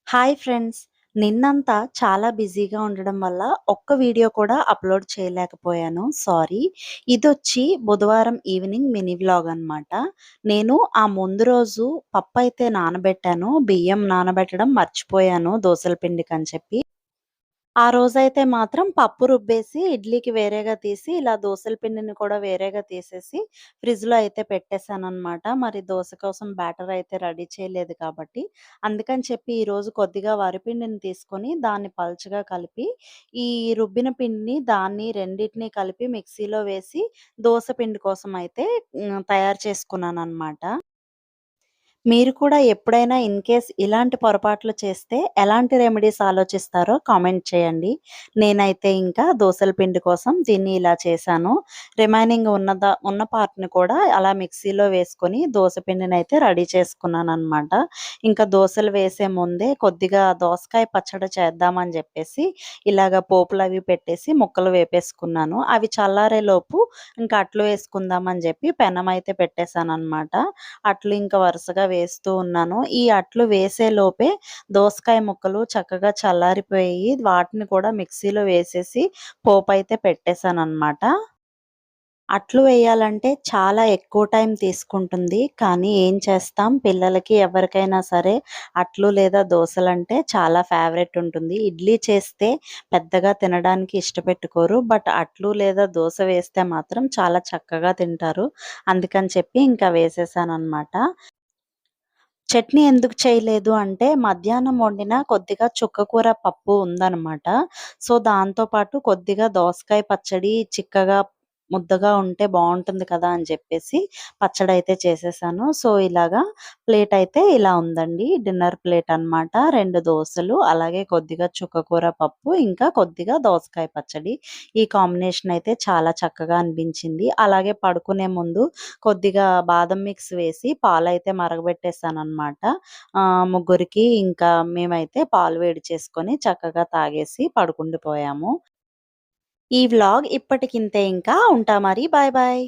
Hi friends. నిన్నంతా చాలా బిజీగా ఉండడం వల్ల ఒక్క వీడియో కూడా అప్‌లోడ్ చేయలేకపోయాను. సారీ. ఇదొచ్చి బుధవారం ఈవినింగ్ మినీ వ్లాగ్ అనమాట. నేను ఆ ముందు రోజు పప్పయితే నానబెట్టాను. బియ్యం నానబెట్టడం మర్చిపోయాను దోసల పిండికని చెప్పి. ఆ రోజైతే మాత్రం పప్పు రుబ్బేసి ఇడ్లీకి వేరేగా తీసి, ఇలా దోసల పిండిని కూడా వేరేగా తీసేసి ఫ్రిడ్జ్‌లో అయితే పెట్టేసాననమాట. మరి దోస కోసం బ్యాటర్ అయితే రెడీ చేయలేదు కాబట్టి, అందుకని చెప్పి ఈరోజు కొద్దిగా వరిపిండిని తీసుకొని దాన్ని పల్చగా కలిపి, ఈ రుబ్బిన పిండిని దాన్ని రెండిటిని కలిపి మిక్సీలో వేసి దోస పిండి కోసం అయితే తయారు చేసుకున్నాననమాట. మీరు కూడా ఎప్పుడైనా ఇన్‌కేస్ ఇలాంటి పొరపాట్లు చేస్తే ఎలాంటి రెమెడీస్ ఆలోచిస్తారో కామెంట్ చేయండి. నేనైతే ఇంకా దోసల పిండి కోసం దీన్ని ఇలా చేశాను. రిమైనింగ్ ఉన్న పార్ట్‌ని కూడా అలా మిక్సీలో వేసుకొని దోస పిండినైతే రెడీ చేసుకున్నాననమాట. ఇంకా దోసలు వేసే ముందే కొద్దిగా దోసకాయ పచ్చడి చేద్దామని జెప్పేసి ఇలాగ పోపులవి పెట్టేసి ముక్కలు వేపేసుకున్నాను. అవి చల్లారేలోపు ఇంకా అట్లు వేసుకుందామని జెప్పి పెనమైతే పెట్టేసాననమాట. అట్లు ఇంకా వరుసగా వేస్తూ ఉన్నాను. ఈ అట్లు వేసేలోపే దోసకాయ ముక్కలు చక్కగా చల్లారిపోయి వాటిని కూడా మిక్సీలో వేసేసి పోపయితే పెట్టేసాననమాట. అట్లు వేయాలంటే చాలా ఎక్కువ టైం తీసుకుంటుంది. కానీ ఏం చేస్తాం, పిల్లలకి ఎవరికైనా సరే అట్లు లేదా దోసలంటే చాలా ఫేవరెట్ ఉంటుంది. ఇడ్లీ చేస్తే పెద్దగా తినడానికి ఇష్టపెట్టుకోరు. బట్ అట్లు లేదా దోస వేస్తే మాత్రం చాలా చక్కగా తింటారు. అందుకని చెప్పి ఇంకా వేసేసాననమాట. చట్నీ ఎందుకు చేయలేదు అంటే, మధ్యాహ్నం వండిన కొద్దిగా చుక్కకూర పప్పు ఉందనమాట. సో, దాంతో పాటు కొద్దిగా దోసకాయ పచ్చడి చిక్కగా, ముద్దగా ఉంటే బావుంటుంది కదా అని చెప్పేసి పచ్చడైతే చేసేసాను. సో, ఇలాగా ప్లేటయితే ఇలా ఉందండి. డిన్నర్ ప్లేట్ అనమాట. 2 దోసలు, అలాగే కొద్దిగా చుక్కకూర పప్పు, ఇంకా కొద్దిగా దోసకాయ పచ్చడి. ఈ కాంబినేషన్ అయితే చాలా చక్కగా అనిపించింది. అలాగే పడుకునే ముందు కొద్దిగా బాదం మిక్స్ వేసి పాలైతే మరగబెట్టేసాననమాట. ముగ్గురికి ఇంకా మేమైతే పాలు వేడి చేసుకొని చక్కగా తాగేసి పడుకుండిపోయాము. ఈ వ్లాగ్ ఇప్పటికింతే ఇంకా. ఉంటా మరి. Bye bye.